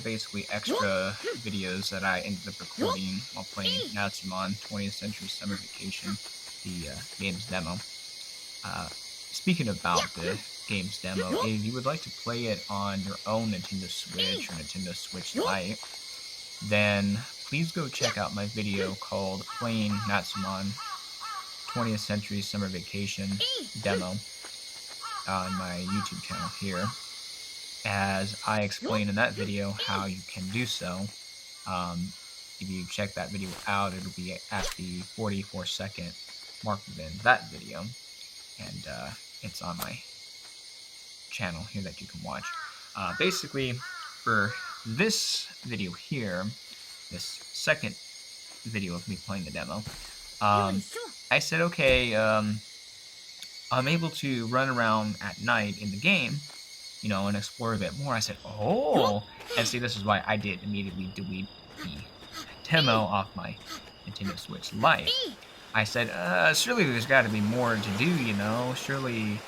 basically extra videos that I ended up recording while playing Natsu-Mon 20th Century Summer Vacation, the game's demo. Speaking about the game's demo, if you would like to play it on your own Nintendo Switch or Nintendo Switch Lite, then please go check out my video called Playing Natsu-Mon 20th Century Summer Vacation Demo on my YouTube channel here, as I explain in that video how you can do so. If you check that video out, it'll be at the 44-second mark within that video, and it's on my channel here that you can watch. Basically, for this video here, this second video of me playing the demo, I said, okay, I'm able to run around at night in the game, you know, and explore a bit more. I said, oh, and see, this is why I did immediately delete the demo off my Nintendo Switch Lite. I said, surely there's got to be more to do, you know, surely,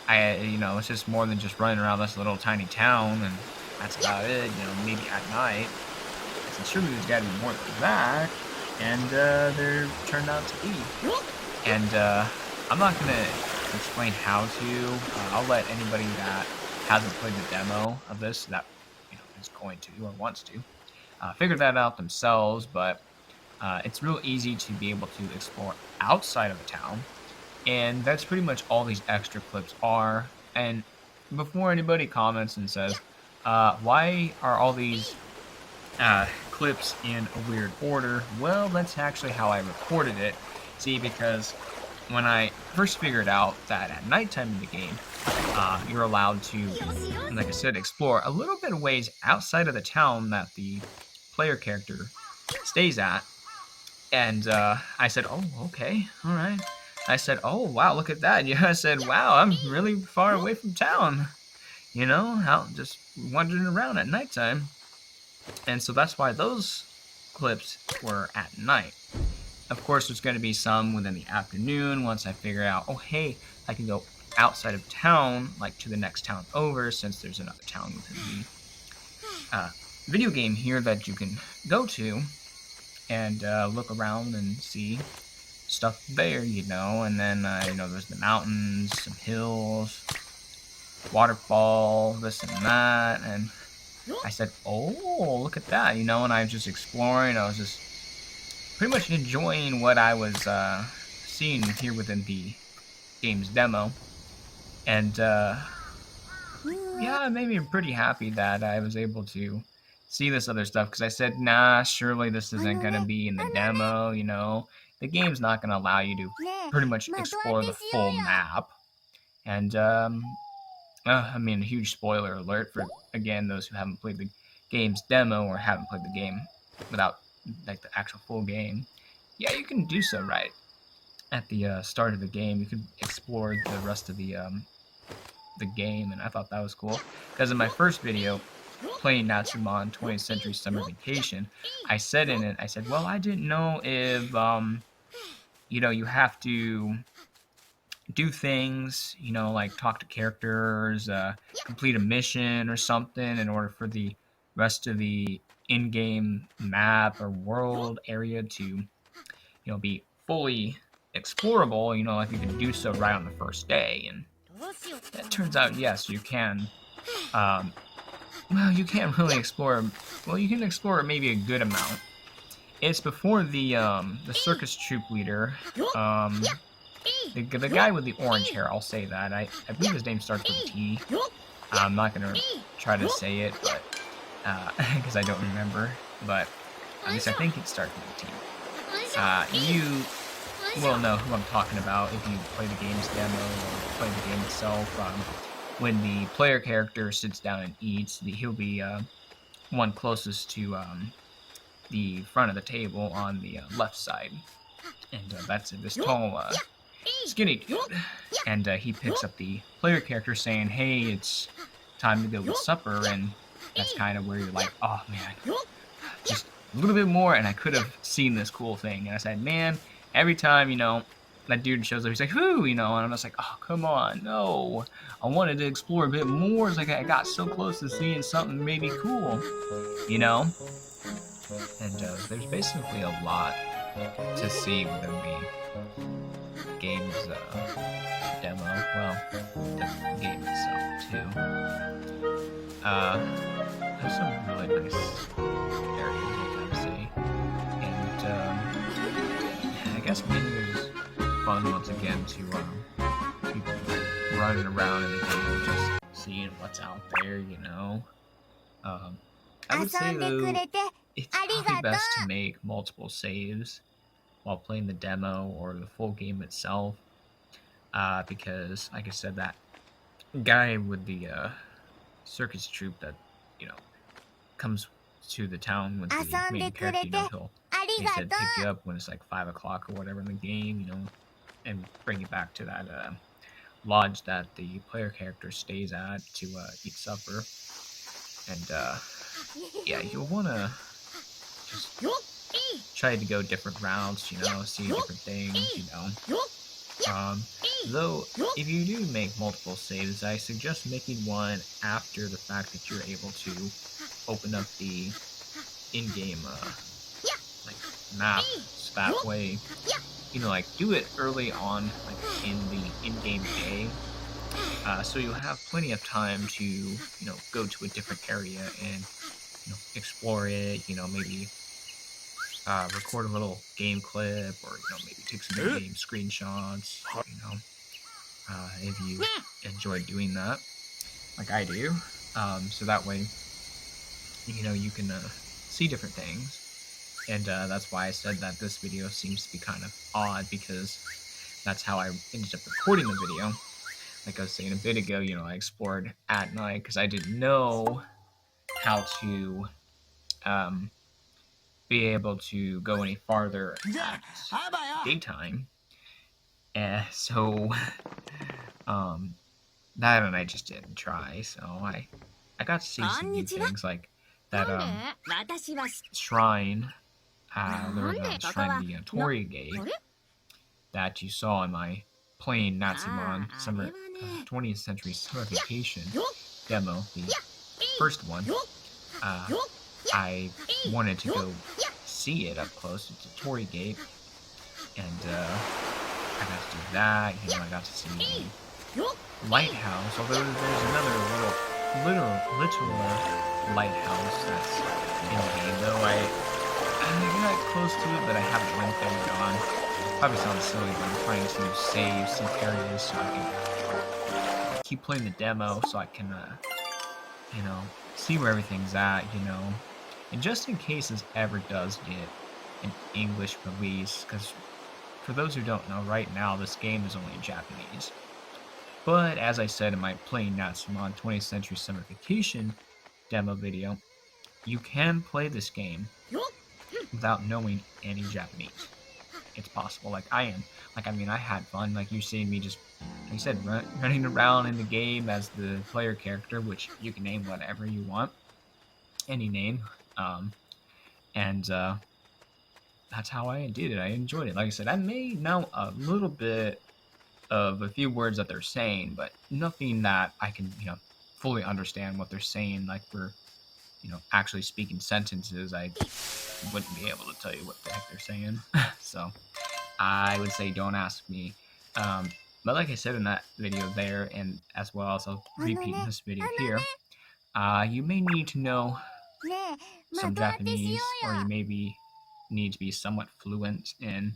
it's just more than just running around this little tiny town, and that's about it, you know, maybe at night. I said, surely there's got to be more than that, and there turned out to be. And I'm not going to explain how to. I'll let anybody that hasn't played the demo of this, that is going to or wants to, figure that out themselves. But it's real easy to be able to explore outside of the town, and that's pretty much all these extra clips are. And before anybody comments and says, why are all these clips in a weird order? Well, that's actually how I recorded it. See, because when I first figured out that at nighttime in the game, you're allowed to, like I said, explore a little bit of ways outside of the town that the player character stays at. And I said, oh, okay, all right. I said, oh, wow, look at that. Yeah, I said, wow, I'm really far away from town, you know, out just wandering around at nighttime. And so that's why those clips were at night. Of course, there's going to be some within the afternoon once I figure out, oh, hey, I can go outside of town, like to the next town over, since there's another town within the video game here that you can go to and look around and see stuff there, you know. And then, there's the mountains, some hills, waterfall, this and that. And I said, oh, look at that, you know, and I was just exploring. I was just pretty much enjoying what I was seeing here within the game's demo. And yeah, it made me pretty happy that I was able to see this other stuff, because I said, nah, surely this isn't going to be in the demo, you know. The game's not going to allow you to pretty much explore the full map. And, I mean, a huge spoiler alert for, again, those who haven't played the game's demo or haven't played the game without, like, the actual full game. Yeah, you can do so right at the start of the game. You can explore the rest of the game, and I thought that was cool. Because in my first video, playing Natsu-Mon 20th Century Summer Vacation, I said in it, I said, well, I didn't know if, you have to do things, you know, like talk to characters, complete a mission or something in order for the rest of the in-game map or world area to, be fully explorable, like you can do so right on the first day. And it turns out, yes, you can. Well, you can't really explore. Well, you can explore maybe a good amount. It's before the circus troupe leader, the guy with the orange hair. I'll say that. I believe his name starts with a T. I'm not gonna try to say it, but because I don't remember. But at least I think it starts with a T. You will know who I'm talking about if you play the game's demo or play the game itself. When the player character sits down and eats, he'll be one closest to the front of the table on the left side. And that's this tall, skinny dude. And he picks up the player character saying, hey, it's time to go with supper. And that's kind of where you're like, oh, man, just a little bit more, and I could have seen this cool thing. And I said, man, every time, that dude shows up. He's like, "Who?" You know, and I'm just like, "Oh, come on, no! I wanted to explore a bit more. It's like I got so close to seeing something maybe cool, you know." And there's basically a lot to see within the game's demo. Well, the game itself too. There's some really nice areas, I gotta say, and I guess maybe there's fun once again to people running around in the game, just seeing what's out there, you know. I would say though, it's probably best to make multiple saves while playing the demo or the full game itself, because, like I said, that guy with the circus troupe that you know comes to the town with the main character, you know, he'll, like I said, pick you up when it's like 5 o'clock or whatever in the game, you know, and bring you back to that lodge that the player character stays at to eat supper. And yeah, you'll want to just try to go different routes, you know, see different things, you know. Though, if you do make multiple saves, I suggest making one after the fact that you're able to open up the in-game like map, so that way, you know, like do it early on, like in the in-game day, so you'll have plenty of time to, you know, go to a different area and, you know, explore it, you know, maybe record a little game clip, or, you know, maybe take some in-game screenshots, you know, if you enjoy doing that, like I do, so that way, you know, you can see different things. And that's why I said that this video seems to be kind of odd, because that's how I ended up recording the video. Like I was saying a bit ago, you know, I explored at night because I didn't know how to be able to go any farther at daytime. And so that, and I just didn't try. So I got to see some new things, like that shrine, the shrine, the Torii Gate that you saw in my playing Natsu-Mon summer 20th century summer vacation demo, the first one. I wanted to go see it up close. It's a Torii Gate, and I got to do that. You know, I got to see the lighthouse. Although there's another literal lighthouse that's in the game, though I got close to it, but I haven't went there and gone. Probably sounds silly, but I'm trying to save some areas so I can keep playing the demo, so I can, you know, see where everything's at, you know. And just in case this ever does get an English release, because for those who don't know, right now this game is only in Japanese. But as I said in my playing Natsu-Mon 20th Century Summer Vacation demo video, you can play this game without knowing any Japanese. It's possible, like I am. Like, I mean, I had fun. Like, you see me just, like I said, running around in the game as the player character, which you can name whatever you want, any name. And that's how I did it. I enjoyed it. Like I said, I may know a little bit of a few words that they're saying, but nothing that I can, you know, fully understand what they're saying. Like, for, you know, actually speaking sentences, I wouldn't be able to tell you what the heck they're saying. So I would say don't ask me. But like I said in that video there, and as well as I'll repeat in this video here, you may need to know some Japanese, or you maybe need to be somewhat fluent in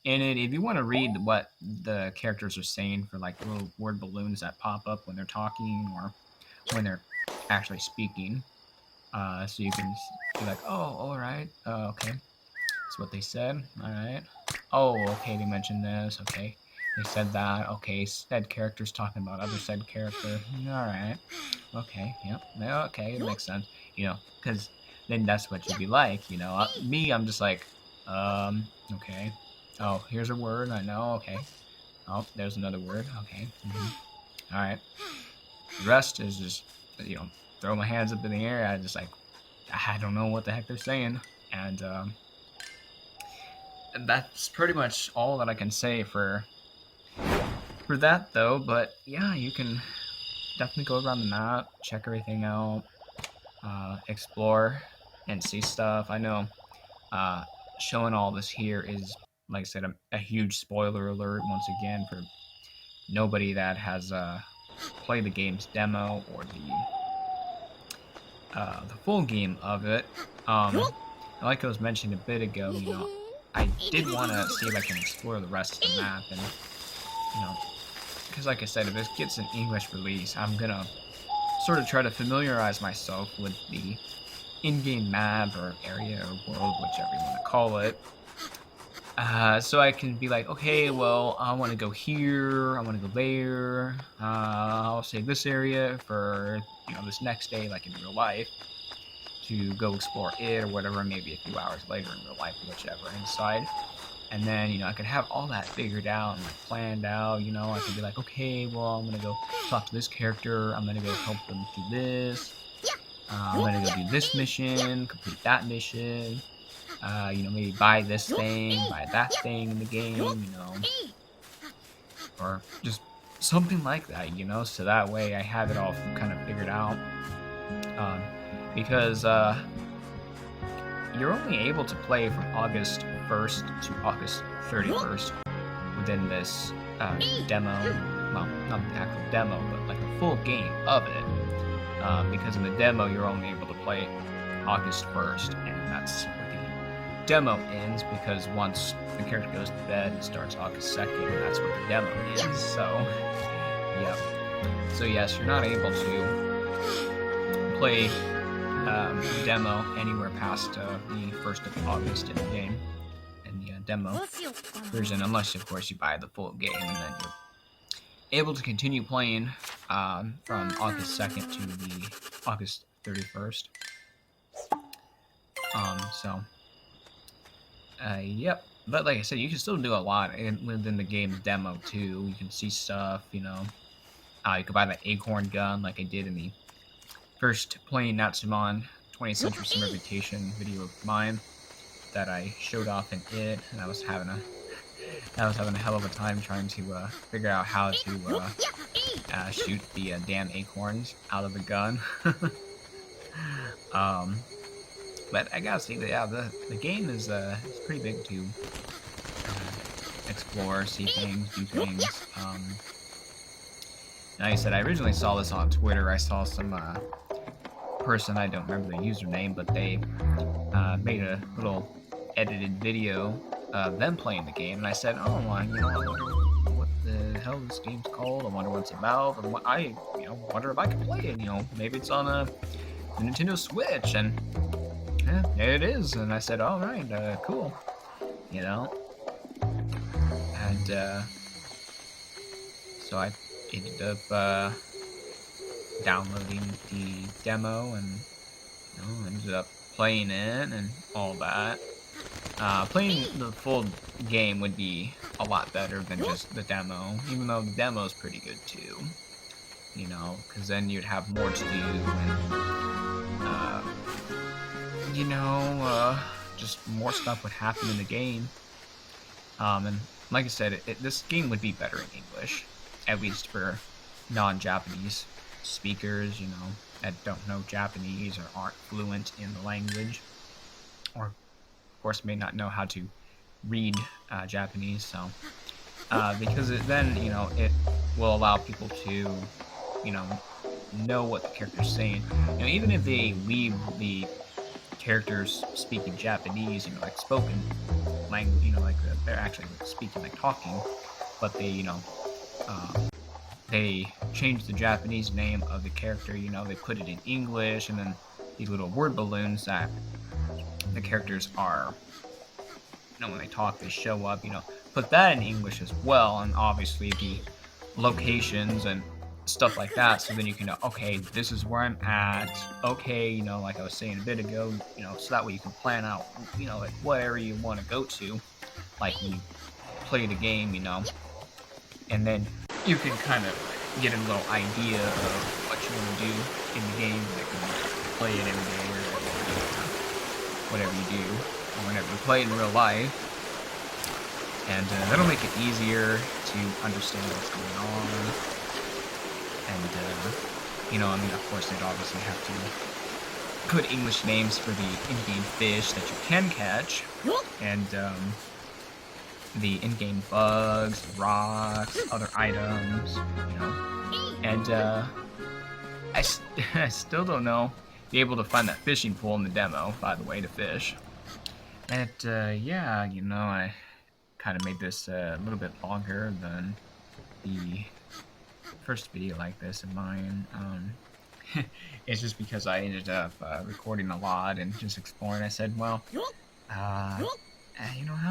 it. If you want to read what the characters are saying for, like, little word balloons that pop up when they're talking or when they're actually speaking, so you can be like, oh, all right, okay, that's what they said, all right, oh, okay, they mentioned this, okay, they said that, okay, said character's talking about other said character, all right, okay, yep, yeah, okay, it makes sense, you know, because then that's what you'd be like, you know. Me, I'm just like, okay, oh, here's a word, I know, okay, oh, there's another word, okay, all right, the rest is just, you know, throw my hands up in the air. I just, like, I don't know what the heck they're saying, and that's pretty much all that I can say for for that though. But yeah, you can definitely go around the map, check everything out, explore, and see stuff. I know showing all this here is, like I said, a huge spoiler alert once again for nobody that has played the game's demo or the full game of it. Like I was mentioning a bit ago, I did want to see if I can explore the rest of the map, and because like I said, if this gets an English release, I'm gonna sort of try to familiarize myself with the in-game map or area or world, whichever you want to call it. So I can be like, okay, well, I want to go here, I want to go there. I'll save this area for this next day, like in real life, to go explore it or whatever. Maybe a few hours later in real life, whichever inside. And then I could have all that figured out and planned out. I could be like, okay, well, I'm gonna go talk to this character. I'm gonna go help them do this. I'm gonna go do this mission, complete that mission. Maybe buy this thing, buy that thing in the game, or just something like that, so that way I have it all kind of figured out. Because you're only able to play from August 1st to August 31st within this demo. Well, not the actual demo, but like the full game of it. Because in the demo, you're only able to play August 1st, and that's where the demo ends, because once the character goes to bed, it starts August 2nd, and that's where the demo ends. So, yeah. So, yes, you're not able to play demo anywhere past the 1st of August in the game, in the demo version, unless, of course, you buy the full game, and then you're able to continue playing from August 2nd to the August 31st. Yep. But like I said, you can still do a lot within the game's demo too. You can see stuff, you can buy that acorn gun like I did in the first playing Natsu-Mon 20th Century Summer Vacation video of mine that I showed off in it, and I was having a hell of a time trying to figure out how to shoot the damn acorns out of the gun. But I gotta say that the game is pretty big to explore, see things, do things. Like I said, I originally saw this on Twitter. I saw some person, I don't remember the username, but they made a little edited video of them playing the game, and I said, oh, I wonder what the hell this game's called. I wonder what it's about, and I wonder if I can play it. Maybe it's on the Nintendo Switch, and yeah, it is. And I said, all right, cool, and so I ended up downloading the demo and ended up playing it and all that. Playing the full game would be a lot better than just the demo, even though the demo is pretty good too, because then you'd have more to do, and just more stuff would happen in the game. And like I said, this game would be better in English, at least for non-Japanese speakers, that don't know Japanese or aren't fluent in the language, or of course may not know how to read Japanese. So because then it will allow people to know what the character's saying. Even if they leave the characters speaking Japanese, like spoken language, like they're actually speaking, like talking, but they change the Japanese name of the character, they put it in English, and then these little word balloons that the characters are, when they talk, they show up, put that in English as well, and obviously the locations and stuff like that, so then you can know, okay, this is where I'm at, okay, like I was saying a bit ago, so that way you can plan out, like what area you want to go to, like when you play the game, and then you can kind of get a little idea of what you want to do in the game, like when you play it every day or whatever you do, or whenever you play it in real life. And that'll make it easier to to understand what's going on. And, I mean, of course, they'd obviously have to put English names for the in-game fish that you can catch, and the in-game bugs, rocks, other items, And I still don't know. Be able to find that fishing pole in the demo, by the way, to fish. And yeah, I kind of made this a little bit longer than the first video like this of mine. It's just because I ended up recording a lot and just exploring. I said, well, how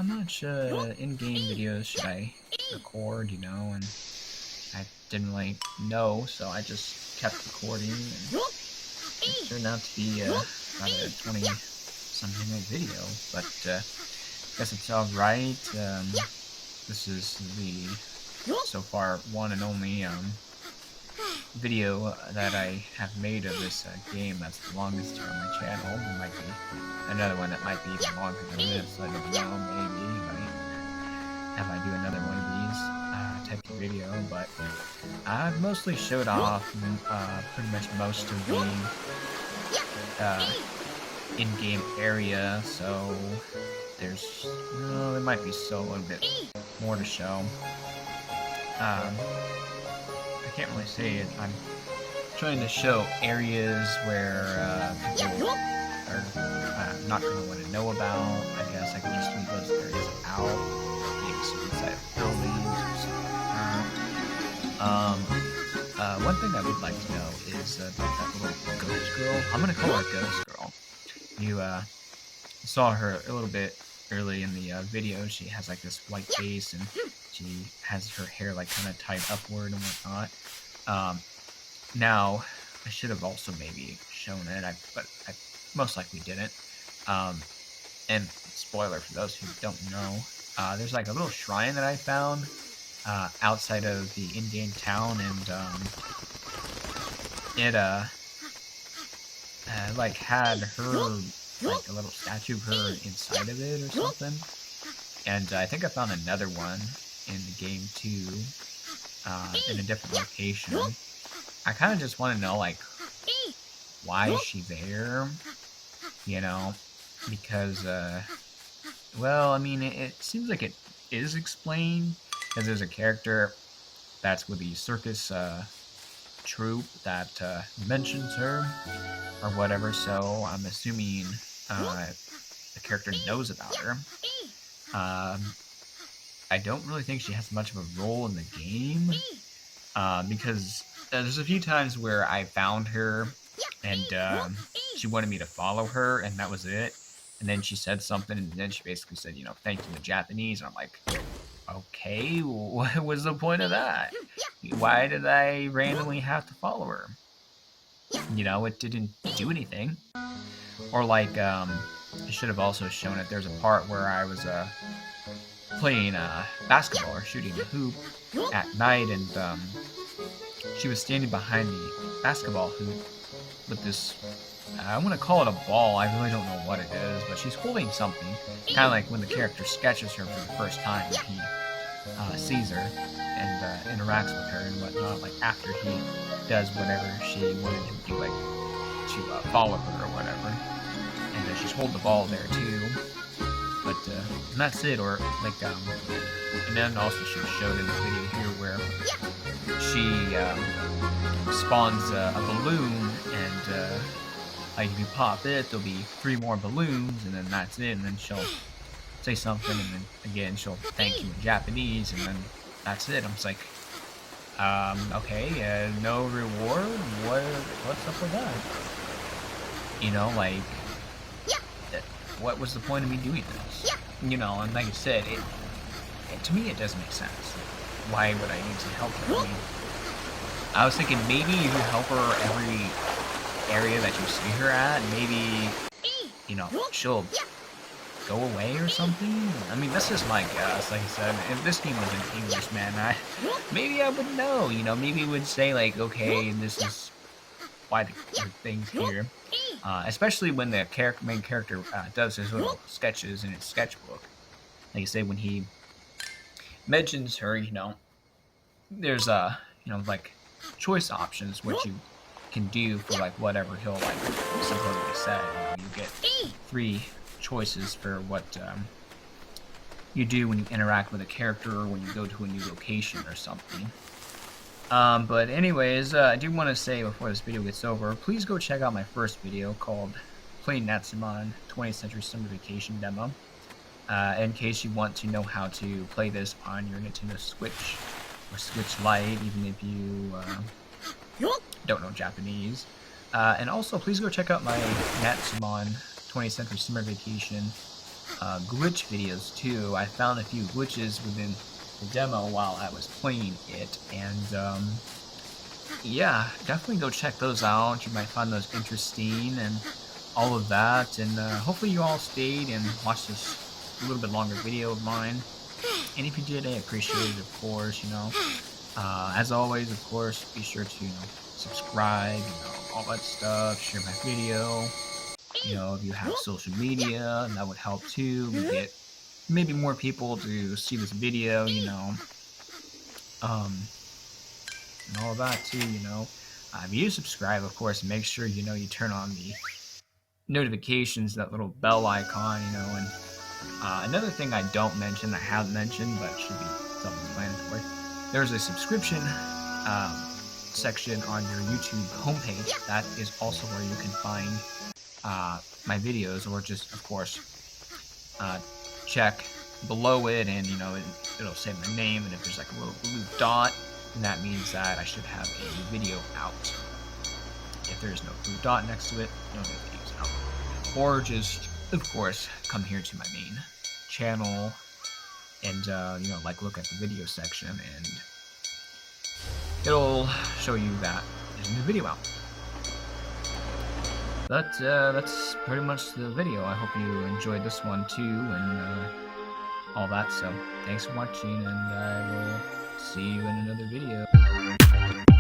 much in-game videos should I record, and I didn't really know, so I just kept recording, and it turned out to be about a 20-something minute video, but I guess it's alright. This is the, so far, one and only video that I have made of this game that's the longest here on my channel. There might be another one that might be even longer than this. I don't know, maybe if I do another one of these type of video, but I've mostly showed off pretty much most of the in-game area, so there might be still a little bit more to show. I can't really say it. I'm trying to show areas where people are not going to want to know about. I guess I can just leave those areas out. Maybe some inside of buildings or something like that. One thing I would like to know is about that little ghost girl. I'm going to call her Ghost Girl. You saw her a little bit early in the video. She has like this white face, and she has her hair like kind of tied upward and whatnot. Now, I should have also maybe shown it, but I most likely didn't. And spoiler for those who don't know, there's like a little shrine that I found outside of the in-game town, and it like had her, like a little statue of her inside of it or something. And I think I found another one in the game too, in a different location. I kind of just want to know, like, why is she there? Because, well, I mean, it seems like it is explained, because there's a character that's with the circus troupe that mentions her or whatever, so I'm assuming the character knows about her. I don't really think she has much of a role in the game, because there's a few times where I found her and she wanted me to follow her, and that was it. And then she said something, and then she basically said, thank you in Japanese. And I'm like, okay, what was the point of that? Why did I randomly have to follow her? It didn't do anything. Or like, I should have also shown it. There's a part where I was playing basketball or shooting a hoop at night, and she was standing behind the basketball hoop with this, I want to call it a ball, I really don't know what it is, but she's holding something, kind of like when the character sketches her for the first time when he sees her and interacts with her and whatnot, like after he does whatever she wanted him to do, like to follow her or whatever. And she's holding the ball there too. But and that's it, or like and then also she showed in the video here where she spawns a balloon, and like if you pop it, there'll be 3 more balloons, and then that's it. And then she'll say something, and then again she'll thank you in Japanese, and then that's it. I'm just like, okay, no reward. What's up with that? Like, what was the point of me doing this? And like I said, to me it doesn't make sense. Why would I need to help her? I mean, I was thinking maybe you help her every area that you see her at, and maybe, she'll go away or something. I mean, that's just my guess. Like I said, if this game was in English, man, maybe I would know. Maybe it would say like, okay, this is why the thing's here. Especially when the main character does his little sketches in his sketchbook. Like I say, when he mentions her, there's like choice options what you can do for like whatever he'll like supposedly say. You get 3 choices for what you do when you interact with a character or when you go to a new location or something. But anyways, I do want to say before this video gets over, please go check out my first video called Playing Natsu-Mon 20th Century Summer Vacation Demo. In case you want to know how to play this on your Nintendo Switch or Switch Lite, even if you don't know Japanese. And also, please go check out my Natsu-Mon 20th Century Summer Vacation glitch videos too. I found a few glitches within the demo while I was playing it, and yeah, definitely go check those out. You might find those interesting and all of that, and hopefully you all stayed and watched this a little bit longer video of mine. And if you did, I appreciate it, of course. As always, of course, be sure to subscribe, all that stuff. Share my video. If you have social media, that would help too. We get maybe more people to see this video, and all of that too. If you subscribe, of course, make sure you turn on the notifications, that little bell icon, and another thing I don't mention, I have mentioned, but should be self-explanatory. There's a subscription section on your YouTube homepage. That is also where you can find my videos, or just, of course, check below it, and it'll say my name, and if there's like a little blue dot, then that means that I should have a video out. If there's no blue dot next to it, no videos out. Or just, of course, come here to my main channel and look at the video section, and it'll show you that there's a new video out. But that's pretty much the video. I hope you enjoyed this one too, and all that. So thanks for watching, and I will see you in another video.